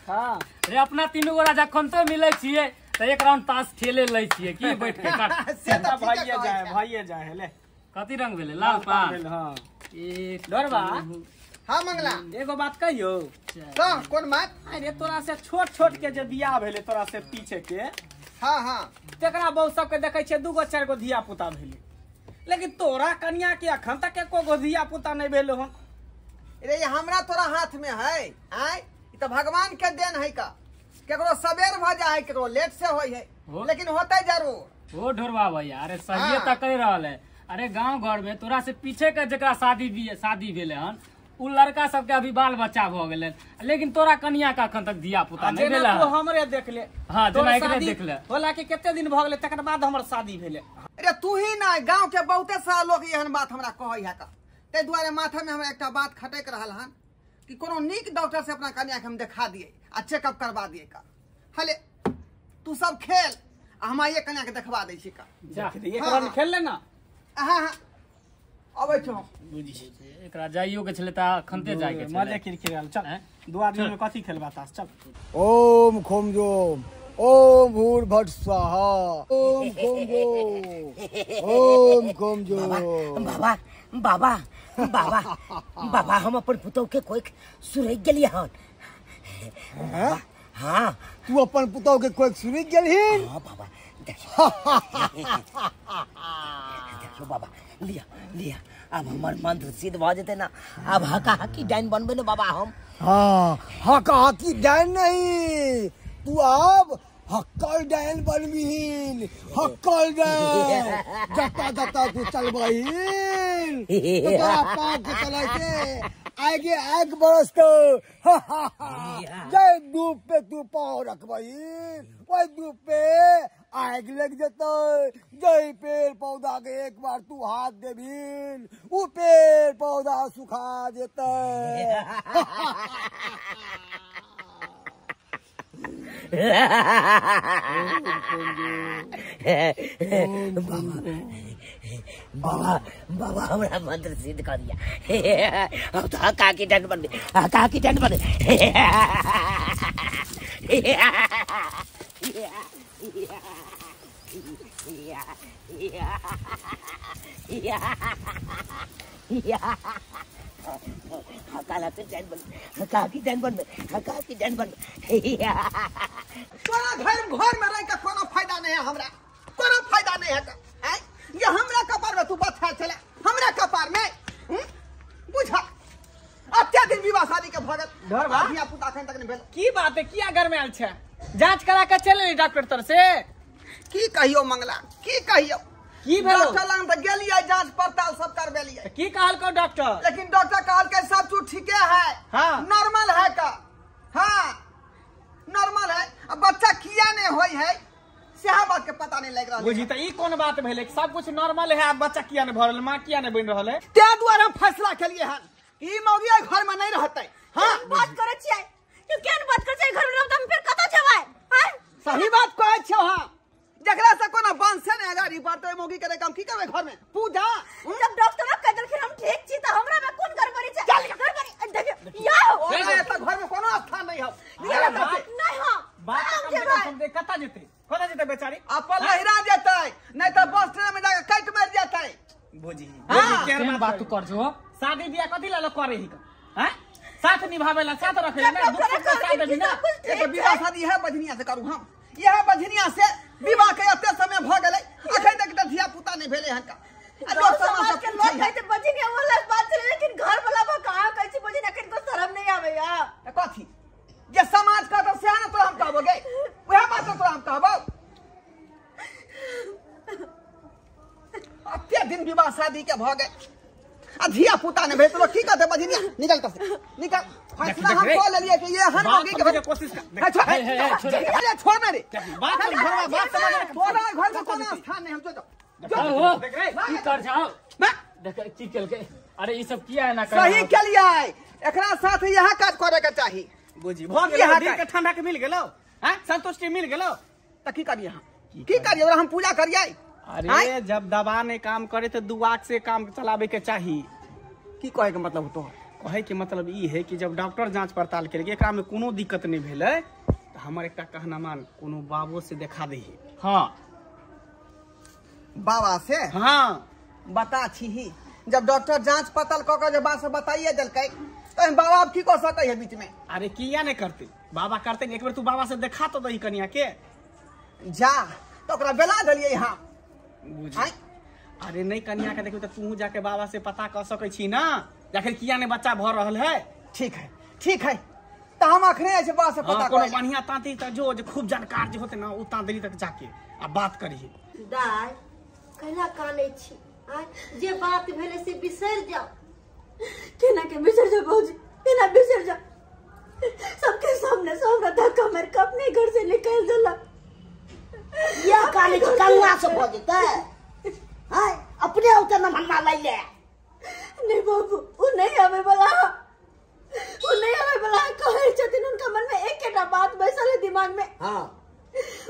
हाँ रे अपना तीनों गोरा जखन तो मिले छिए त एक राउंड ताश खेले ले छिए की बैठ के काट से त भाइये जाए ले कथी रंग भेले लाल पान हां एक डरबा हां मंगला एगो बात कहियो तो कोन बात अरे तोरा से छोट छोट के जे बियाह भेले तोरा से पीछे के हां हां तेकरा बहु सब के देखै छे दूगो चार गो धिया पुता भेले लेकिन तोरा कन्या के अखन तक एको गो धिया पुता नहीं भेलो हन रे हमरा तोरा हाथ में है आय तो भगवान के देन है का केकरो सवेर भ जा है केकरो लेट से होय है लेकिन होतै जरूर ओ ढोरबा भैया अरे सही त कह रहल है अरे गांव घर में तोरा से पीछे के जकरा शादी भेले हन उ लड़का सब के अभी बाल बच्चा भ गेले लेकिन तोरा कन्या का अखन तक धिया पुता नहीं भेले तू हमरे देख ले हां जेना एकरे देख ले होला कि केते दिन भ गेले तकर बाद हमर शादी भेले अरे तू ही ना गांव के बहुते सारा लोग एहन बात हमरा कहै है का ते दुआरे माथा में हमरा एकटा बात खटक रहल हन कि कोनो नीक डॉक्टर से अपना कन्या के हम दिखा दिए आ चेकअप करवा दिए का हले तू सब खेल हम ये कन्या के देखवा दै छी का जा एक राउंड खेल ले ना हां हां अबै छौ बुझी एकरा जाइयो के छले त खनते जाय के छले मजे किरकिराल चल दो आदमी में कथी खेलबा तास चल ओम खोमजोम ओम भूर्भुवः स्वाहा ओम खोमजोम ओम खोमजोम बाबा बाबा बाबा बाबा हम अपन पुतौ के कोई सुरग गेलिए हन हां तू अपन पुतौ के कोई सुरग गेलहिन हां बाबा देखो बाबा लिया लिया अब हमर मंत्र सिद्ध भ जेते ना अब हका हकी डाइन बनबे ना बाबा हम हाँ हका हकी डाइन नहीं तू अब हक्कल डाइन बनबिहिन हक्कल डाइन जता जता तू चलबहिन तोरा पाँव के चले के आगे आग बरस तो जय धूप पे तू पाँव रखबहिन वही धूप पे आग लग जते जय पेड़ पौधा के एक बार तू हाथ देबिन वो पेड़ पौधा सुखा जेते बाबा बाबा हमरा मंत्र सिद्ध कर दिया अब तो हका की डंड बन हका की डंड बन हका की डंड बन हका की डंड बन हका की डंड बन तोरा घर में रह के कोनो फायदा नहीं है हमरा कोनो फायदा नहीं है का ये हमरा कपार में तू बथा चले हमरा कपार में बुझा अत्या दिन विवाह शादी के भगत डर बा धिया पुता अखन तक नहीं भेल की बात है किया घर में आल छे जांच करा के चले डॉक्टर तर से की कहियो मंगला की कहियो की भेलो डॉक्टर लंग त गेलिए जांच पड़ताल सब करबेलिए की कहल को डॉक्टर लेकिन डॉक्टर कहल के सब चीज ठीके है हां नॉर्मल है का हां नॉर्मल है अब बच्चा किया नहीं होई है सेहा बात के पता नहीं लग रहा बुझी त ई कोन बात भेले सब कुछ नॉर्मल है अब बच्चा किया नहीं भरल मां किया नहीं बन रहल है ते द्वारा हम फैसला के लिए हन ई मौगिया घर में नहीं रहते हां बात करे छियै तू केन बात करे छै घर में हम फिर कत जेबै हां सही बात कहै छौ हां जकरा से कोनो बांस से नहीं गाड़ी पर तो मौगी करे काम की करबे घर में पूजा जब डॉक्टर कह देलखिन हम ठीक छी त हमरा में कोन गड़बड़ी छै चल गड़बड़ी देख या ओए त घर में कोनो स्थान नहीं हो नहीं हां बात हम देख कता जेते बेचारी अपन लहरा जेतै नहीं त बस ट्रेन में जाके कट मार जेतै बुझी केर बात तू कर जो शादी बियाह कथी ला करे ही हैं साथ निभावेला साथ रखेला ना दुख सुख साथ देबी ना। ये तो विवाह शादी है बजनिया से करू हम। यह बजनिया से विवाह के अते समय भ गेलै अखन तक त धिया पुता नहीं भेले हन का। समाज के लोग कहते बजनिया वाला बात चले लेकिन घर वाला बा कहां कैसे बजनिया कन को शर्म नहीं आवे या कथी जे समाज का तो से ना तो हम कहबो गे वह बात तो हम कहबो। अते दिन विवाह शादी के भ गए आ धिया पुता ने भेल तो की कहते बजनिया निकल कर निकल फैसला हम को ले लिए कि ये हन होगी के कोशिश कर। छोड़ ना रे बात कर घरवा बात समझ तोरा घर में कोनो स्थान नहीं हम जो हो की कर जाओ देख की केल के। अरे ई सब किया है ना कर सही के लिए एकरा साथ यह काज करे के चाहिए। बुझी भ गेल दिल के ठंडा के मिल गेलो हैं संतुष्टि मिल गेलो त की करिए हम की करिए हम पूजा करिए। अरे जब दबा ने काम करे तो दुआक से काम चलावे के चाहिए। की कहे के मतलब तो कहे के मतलब ई है कि जब डॉक्टर जांच पड़ताल केलकै एकरा में कोनो दिक्कत नहीं भेलै तो हमर एकटा कहना मान कोनो बाबू से देखा दही। हां बाबा से हाँ बता छी जब डॉक्टर जांच पड़ताल क के बात से बताइए देलकै तो बाबा अब की कर सकै है बीच में। अरे किया नहीं करते बाबा करते एक बार तू बाबा से देखा तो दही कनिया के जा तो ओकरा बेला देलिए यहां। अरे नहीं कन्या के देखियो तो तू जाके बाबा से पता कर सकै छी ना आखिर किया ने बच्चा भ रहल है। ठीक है तो हम अखने ऐसे बात से पता कोनो बढ़िया तांती त जो खूब जानकार जे होते ना उ तांतरी तक जाके आ बात करिए। दाई कहला काने छी आ जे बात भेले से बिसर जाओ केना के बिसर जा भौजी केना बिसर जा सबके सामने से हमरा धक्का मार के अपने घर से निकाल देला या काले की कंगा से हो जेते हाय अपने उते न मन्ना लै ले नहीं बाबू वो नहीं हमें बोला कहे छथिन उनका मन में एक एटा बात बैसल है दिमाग में। हां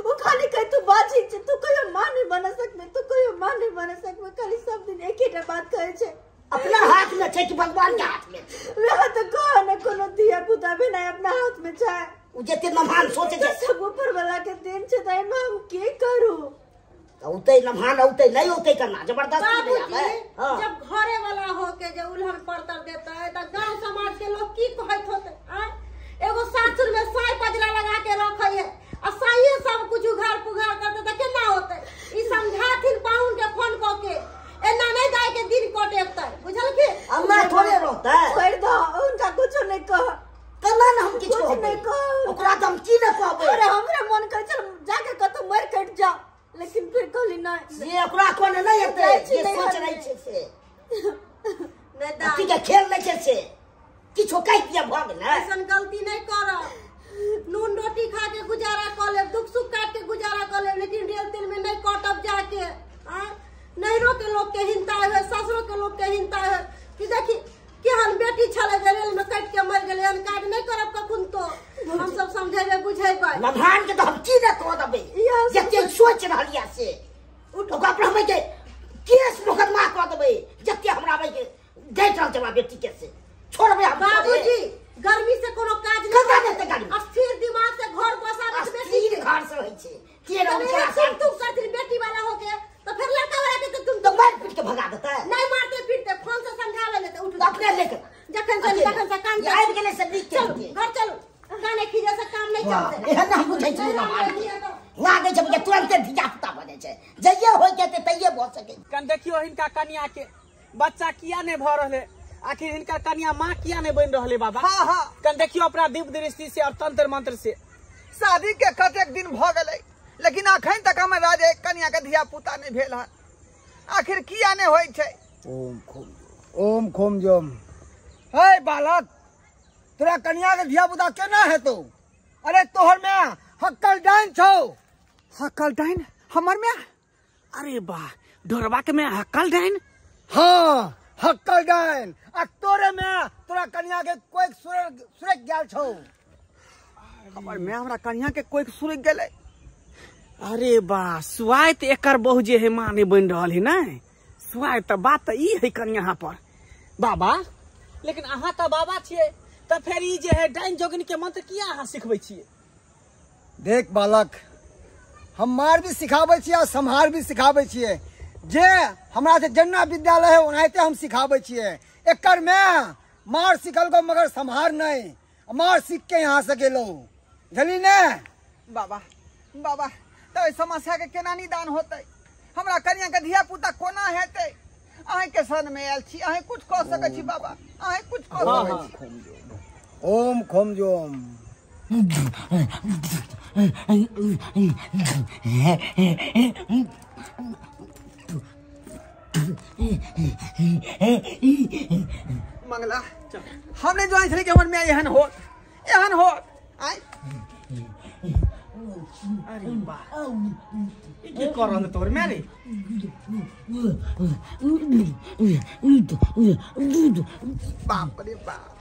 वो खाली कहे तू बाजी तू कहियो मां नहीं बन सकबे तू कहियो मां नहीं बन सकबे खाली सब दिन एक एटा बात कहे छे अपना हाथ में छै कि भगवान के हाथ में वह तो कहो न कोनो दिया पुता भी नहीं अपना हाथ में छै उ जते नमान सोचे छै सब ऊपर वाला के देन छै त एमे हम की करू तो उते नमान उते नहीं होते करना जबरदस्ती नहीं आवे। जब घरे वाला हो के जे उल्हन पड़तर देता है त गांव समाज के लोग की कहत होते एगो सासुर में साई पजला लगा के रखे है और साईए सब कुछ उघाड़ पुघाड़ करते त केना होते ई समझाथिन पाउन के फोन क के एना नहीं गाय के दिन कटेतै बुझल की हमरा थोड़े रहता है छोड़ दो उनका कुछ नहीं कह कना न हम किछ नहीं कह ओकरा त हम की न कहबै। अरे हमरे मन कर चल जाके कत मर कट जा लेकिन फिर कहली नहीं ये ओकरा कोने नहीं हेतै जे सोच रही छै से नहीं दा ठीक है खेल नहीं छै से किछो कहि दिया भ गेलै ऐसन गलती नहीं कर नून रोटी खा के गुजारा कर ले दुख सुख काट के गुजारा कर ले लेकिन रेल तेल में नहीं कटब जाके नैरो के लोग के हिंता है ससुरो के लोग के हिंता है कि देखी केहन बेटी छले रेल में कट के मर गेलै हम काट नहीं करब कखुन तो हम सब समझेबे बुझेबे नभान के तो हम की न कह देबै जते सोच रहलिया से ओकरा पर हम के केस मुकदमा कह देबै जते हमरा भाई के दैत रहल जमा बेटी के से छोड़बै हम बाबूजी गर्मी से कोनो काज कदा नहीं देते गाड़ी अस्थिर दिमाग से घर बसावे के बेटी अस्थिर घर से होई छै के रहो अरे चला फिर तुम कहती बेटी वाला हो के तो फिर लड़का वाला के तुम तो मार पीट के भगा देता है नहीं मारते पीटते फोन से समझा लेते उठ अपने लेके जखन चल तखन से काम आबि गेलै से नीक के चलो घर चलो गाने खींचे से काम नहीं चलते एहन हम बुझै छी नभान लागे छै कि तुरंत धिया पुता बने छै जइए होय जेते तइए भ सकै। कन देखियो हिनका कन्या के बच्चा किया नहीं भ रहले आखिर हिनका कन्या मां किया नहीं बन रहले बाबा। हां कन देखियो अपना दिव्य दृष्टि से और तंत्र मंत्र से शादी के कतेक दिन भ गेलै लेकिन अखन तक हमर राजे कन्या के धिया पुता नहीं भेल हन आखिर किया नहीं होय छै। ओम खोम जोम। हे बालक तोरा कन्या के धिया पुता केना हेतौ? अरे तोहर में हक्कल डाइन छौ। हक्कल डाइन हमर में? अरे वाह ढोरबा के में हक्कल डाइन। हाँ हक्कल डाइन आ तोरे में तोरा कन्या के कोई सुरग गेल छौ। हमर में हमरा कन्या के कोई सुरग गेलै। अरे वाह स्वायत एकर बहु जे है मां ने बन रहल है ना स्वायत बात त ई है कन्या यहाँ पर बाबा लेकिन अहाँ त बाबा छियै त फिर ई जे है डाइन जोगिनी के मंत्र किया अहाँ सिखबै छियै? देख बालक हम मार भी सिखाबै छियै और संहार भी सिखाबै छियै जे हमरा से जन्ना विद्यालय है ओनाहिते हम सिखाबै छियै। एकर में मार सिखल को मगर संभार नहीं, मार सीख के यहाँ से गेलो जली ने। बाबा बाबा तो समस्या के केना निदान होते, हमरा कन्या के धिया पुता कोना हेते, अहें के सन में आयल छी, अहें कुछ कह सकै छी बाबा, अहें कुछ कह सकै छी। ओम खोम जोम। मंगला हमने जो आई कि हमर में एहन हो आई। अरे बा की कर रहल तोर में रे? बाप रे बाप।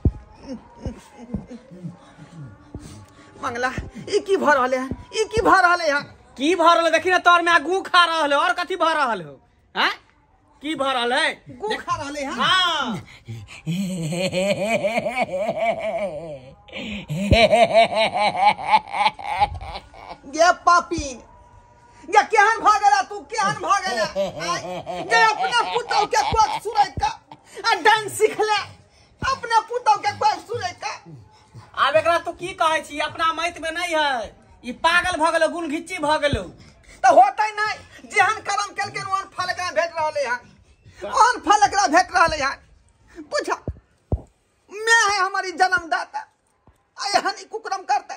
मंगला ई की भ रहले है, ई की भ रहले है? की भ रहल देखी ना, तोर में गू खा रहल हो और कथी भ रहल हो? हैं की भ रहल है? गू खा रहले है। हां ये पापी ये केहन भ गेला, तू केहन भ गेला? ये अपने पुतौ के कोक सुरै का आ डांस सीख ले, अपने पुतौ के कोक सुरै का। आब एकरा तू की कहै छी? अपना मैत में नहीं है, ई पागल भ गेलो, गुण घिच्ची भ गेलो। तो होतै नहीं, जेहन कर्म केलकै ओहन फल एकरा भेट रहले है, ओहन फल एकरा भेट रहले है। पूछा मैं है हमारी जन्मदाता, एहन ई कुकर्म करते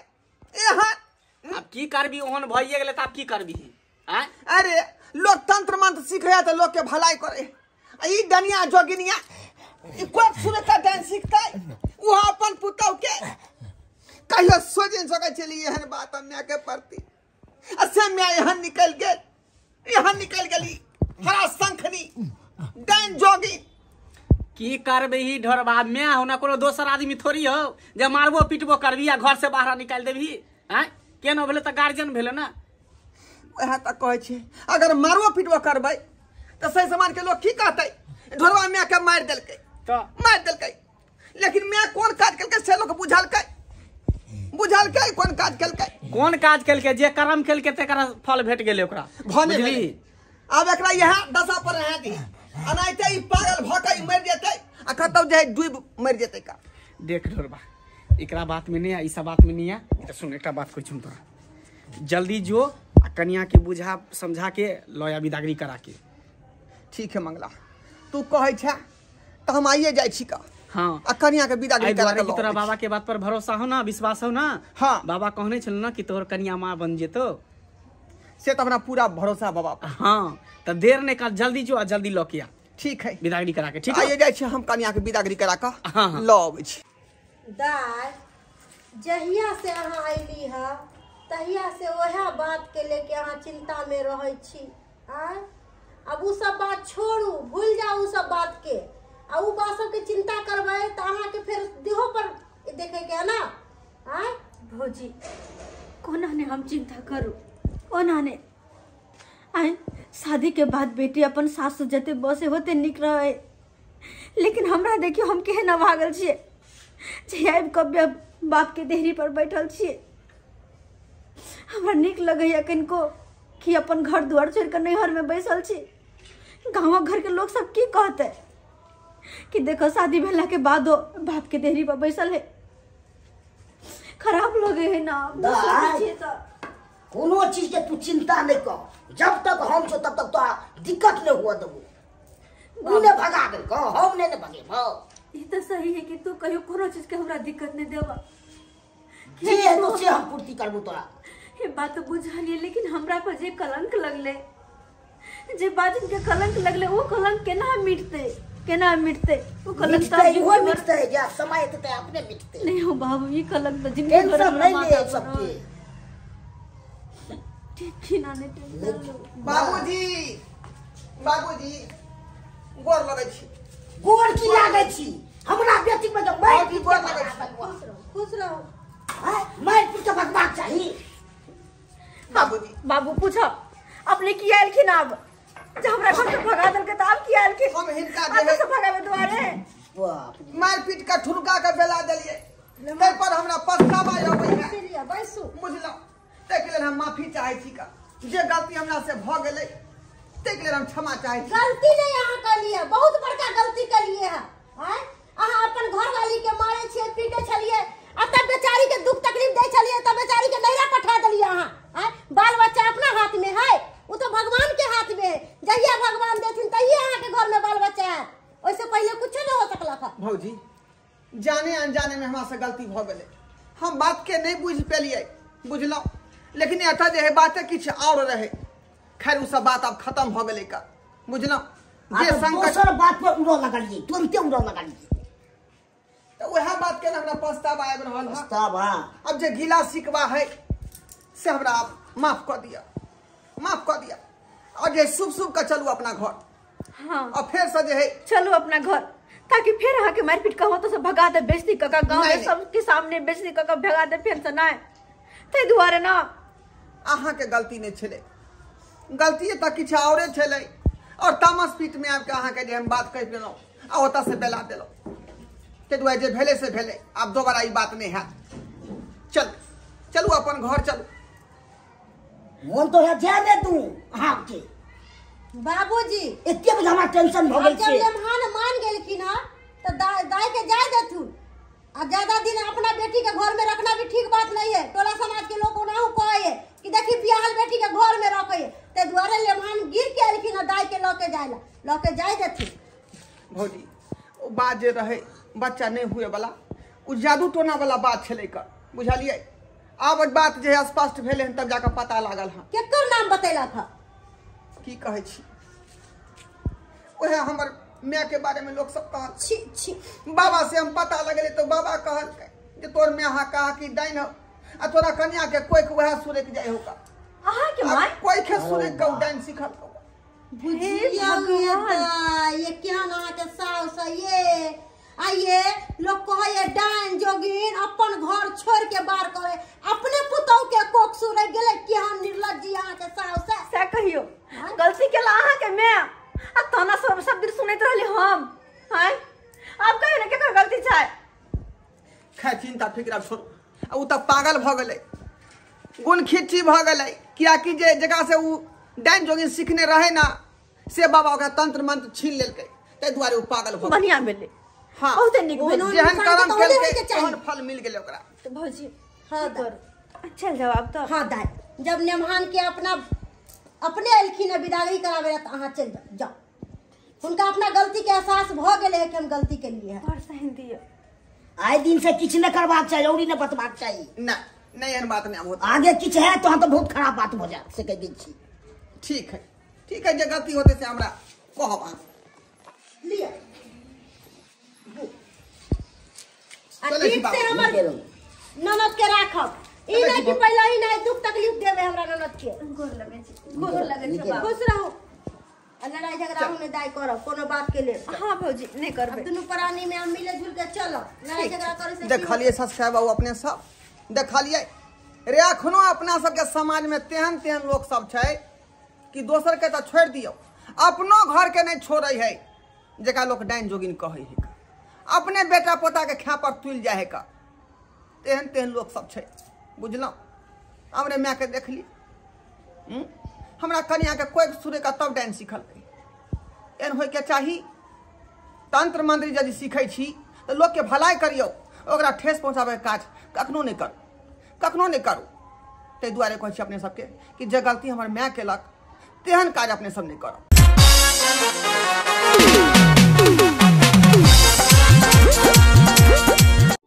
एहन। अब की करबी? ओहन भइए गेले त अब की करबी? हैं अरे लोग तंत्र मंत्र सीखे तो लोग के भलाई करे, ई डनिया जोगिनिया ई कोक सुनै का डांस सीखतै, वो अपन पुतौ के कहियो सोच न सकै छली एहन बात अन्य के प्रति। असे मैं एहन निकल गेली हरा शंखनी डांस जोगी। की करबे? ही ढोरबा में हो ना, कोनो दोसर आदमी थोड़ी हो जे मारबो पीटबो करबी या घर से बाहर निकाल देबी। हैं केनो भेले त गार्जियन भेले ना। वह तक कहै छी अगर मारबो पीटबो करबै त सही समान के लोग की कहतै? ढोरबा में के मार देलकै, लेकिन मैं कोन काज केलकै से लोग बुझलकै कोन काज केलकै? कोन काज केलकै? जे कर्म केलकै तकरा फल भेट गेलै ओकरा, बुझली? अब एकरा यहाँ दशा पर रह दी, अनाइते ई पागल भकै मर जेतै आ कतौ जे डूब मर जेतै का। देख ढोरबा एकरा बात में नहीं आ, ई सब बात में नहीं आ। तो सुन एकटा बात कोई तोरा, जल्दी जो आ कन्या के बुझा समझा के लया विदागरी करा के। ठीक है मंगला, तू कहै छ त हम आइए जाइ छी का। हाँ आ कन्या के विदागरी करा के तोरा बाबा के बात पर भरोसा हो ना, विश्वास हो ना? हाँ बाबा कहने छल ना कि तोहर कन्या माँ बन जेतो, से तो हमरा पूरा भरोसा बाबा पर। हाँ तो देर नहीं कर, जल्दी जो आ जल्दी लौ के आ, ठीक है विदागरी करा के। ठीक है आइए जाइ छी हम कन्या के विदागरी करा के हाँ। लऽ अबै छी। दाय जहिया से अहाँ अयली है तहिया से वह बात के लेके अहाँ चिंता में रहे छी। अब उ सब बात छोड़ू, भूल जाओ उ सब बात के, आ उ बात सब के चिंता करबै तो अहाँ के फिर देहो पर देखे के है ना। भौजी कोना ने हम चिंता करू, ओना ने आए शादी के बाद बेटी अपन सासु जते बसे होते निक रहे, लेकिन हमरा देखियो हम केहन भागल छिए जे आबि कब्बे बाप के देहरी पर बैठल छिए। हमरा निक लगैया कनको कि अपन घर दुआर छोड़ कर नैहर में बैसल छी। गाँव घर के लोग सब की कहते कि देखो शादी भेला के बाद बाप के देहरी पर बैसल है, खराब लगे है ना। कोनो चीज के तू चिंता नहीं कर, जब तक हम छो तब तक तो दिक्कत नहीं हुआ देबो। उन्हें भगा दे को, हम नहीं भगे भो। ये तो सही है कि तू कहियो कोनो चीज के हमरा दिक्कत नहीं देबा, जे है तो से हम पूर्ति करबो तोरा। ये बात तो बुझलिए, लेकिन हमरा पर जे कलंक लगले, जे बाजिन के कलंक लगले, वो कलंक केना मिटते? वो कलंक तो मिटते जा समय ते अपने मिटते। नहीं हो बाबू, ये कलंक तो जिंदगी टेंशन भर नहीं ले सबके। बाबूजी गोर लगै छी। गोर की लागै छी? हमरा बेटी में जब मार की गोर लगै छी। खुश रहो। मार पीट के भगवान चाहिए। बाबूजी बाबू पूछो अपने की आलखिन, अब जब हमरा घर से भगा देलके त अब की आलखिन? हम हिनका अब जे से भगावे दुआरे मार पीट के ठुनका के बेला देलिए, तै पर हमरा पछतावा अबै है। चलिए बैसू। बुझलौ, तै के लेल हम माफी चाहै छी का, जे गलती हमरा से भ गेलै तै के लेल हम क्षमा चाहै छी। गलती नहीं यहाँ कर लिए, बहुत बड़का गलती कर लिए है। अहाँ अपन घरवाली के मारे छिए पीटे छलिए आ तब बेचारी के दुख तकलीफ दे छलिए तब बेचारी के नैरा पठा देलिए अहाँ बाल बच्चा अपना हाथ में है वो तो भगवान के हाथ में है जहिया भगवान देथिन तहिया अहाँ के घर में बाल बच्चा है ओइसे पहले कुछ नहीं हो सकला था भौजी जाने अनजाने में हमरा से गलती भ गेले हम बात के नहीं बुझ पेलिए बुझलो लेकिन एता जे है बात किछ और रहे खैर उ सब बात अब खत्म हो गेले का बुझलो जे दोसर बात पर उड़ो लगलिए तुरंते उड़ो लगलिए तो वह बात के ना हमरा पछतावा आब रहल है पछतावा अब जे गिला शिकवा है से हमरा माफ कर दिया और जे शुभ शुभ का चलू अपना घर हाँ और फिर से जे है चलो अपना घर ताकि फिर आके मारपीट का हो तो सब भगा दे बेइज्जती काका गांव में सबके सामने बेइज्जती काका भगा दे फिर से ना ते दुआरे ना अहाँ के गलती नहीं छले गलती त किछ औरे छले और तामस पीठ में आके अहाँ के जे हम बात कह देलो आ ओता से बेला देलो ते दुआरे जे भेले से भेले अब दोबारा ई बात नहीं है चलू अपन घर चलू मन तो है जाने तू हां के बाबूजी एते भी हमरा टेंशन भ गेल जब छै लेमहान मान गेलखिन हां तो दाई के जाय देथुन आ ज्यादा दिन अपना बेटी के घर में रखना भी ठीक बात नहीं है टोला समाज के लोग ओनाहु कहे कि देखी बियाहल बेटी के घर में रखे ते द्वारे लेमहान गिर के आलखिन दाई के लके जाय देथुन भौजी ओ बात जे रहे बच्चा नहीं हुए वाला उ जादू टोना वाला बात छले का बुझलिए अब बात जे स्पष्ट भेले तब जाकर पता लागल हां केकर नाम बतैला था की कहे छी ओहे हमर मैं के बारे में लोग सब कहल छी छी बाबा से हम पता लगले तो बाबा कहल जे तोर में हा कहा कि डाइन आ तोरा कन्या के कोई के वह सुरे के जाय होगा आहा के माय कोई के सुरे के डाइन सिखल होगा बुझिया ये क्या ना के सास ये आइए लोग कहे डाइन जोगिन अपन घर छोड़ के बाहर करे अपने पुतौ के कोक सुरे गेले क्या निर्लज्जी अहाँ के सास से कहियो गलती केला अहाँ के मैं आ तना सब दिन सुनैत रहली हम हैं अब कहे ना केकर गलती छै खै चिंता फिक्र छोड़ उ त पागल भ गेलै गुण खिच्ची भ गेलै किया कि जे जगह से उ डाइन जोगिन सीखने रहे ना से बाबा के तंत्र मंत्र छीन लेलकै तै दुआरे उ पागल भ बढ़िया भेलै हां बहुत निक भेलै जेहन कर्म केलकै तहन फल मिल गेलै ओकरा तो भौजी हां चल जवाब तो हां दाई जब नेमहान के अपने अलखिन विदाई करावे त अहाँ चल जाओ उनका अपना गलती के एहसास भ गेले है कि हम गलती के लिए है और सहन दियो आए दिन से किछ न करबाक चाहिए औरी न बतबाक चाहिए ना नहीं एहन बात नहीं होत आगे किछ है तो हम तो बहुत खराब बात हो जाए से कह दै छी ठीक है जे गलती होते से हमरा कहब अहाँ लिया चले छी ठीक से बाबा हमर ननद के राखब ई नहीं कि पहले ही नहीं दुख तकलीफ देवे हमरा ननद के गोर लगे छै खुश रहो लड़ाई झगड़ा होने दाई करब कोनो बात के ले हां भौजी नहीं करबे दुनू प्राणी में हम मिले जुल के चलो लड़ाई झगड़ा करे से देखलिए सब्सक्राइब बाबू अपने सब देखलिए रे अखनो अपना सबके समाज में तेहन लोग सब छै कि दोसर के तो छोड़ दियो अपनो घर के नहीं छोड़े है जेका लोग डाइन जोगिन कहे है अपने बेटा पोता के खा पर तुल जाए है का तेहन लोग सब छै बुझलो हमरे माय के देखली हमरा कन्या के कोई सुरे का तब डाइन सिखल एहन होय के चाही तंत्र मंत्र यदि सीखै छी तो लोग के भलाई करियो ओकरा ठेस पहुंचाबे के काज कखनो नहीं करू ते दुआरे कहै छी अपने सबके कि जे गलती हमर माय केलक तेहन काज अपने सब नहीं करब।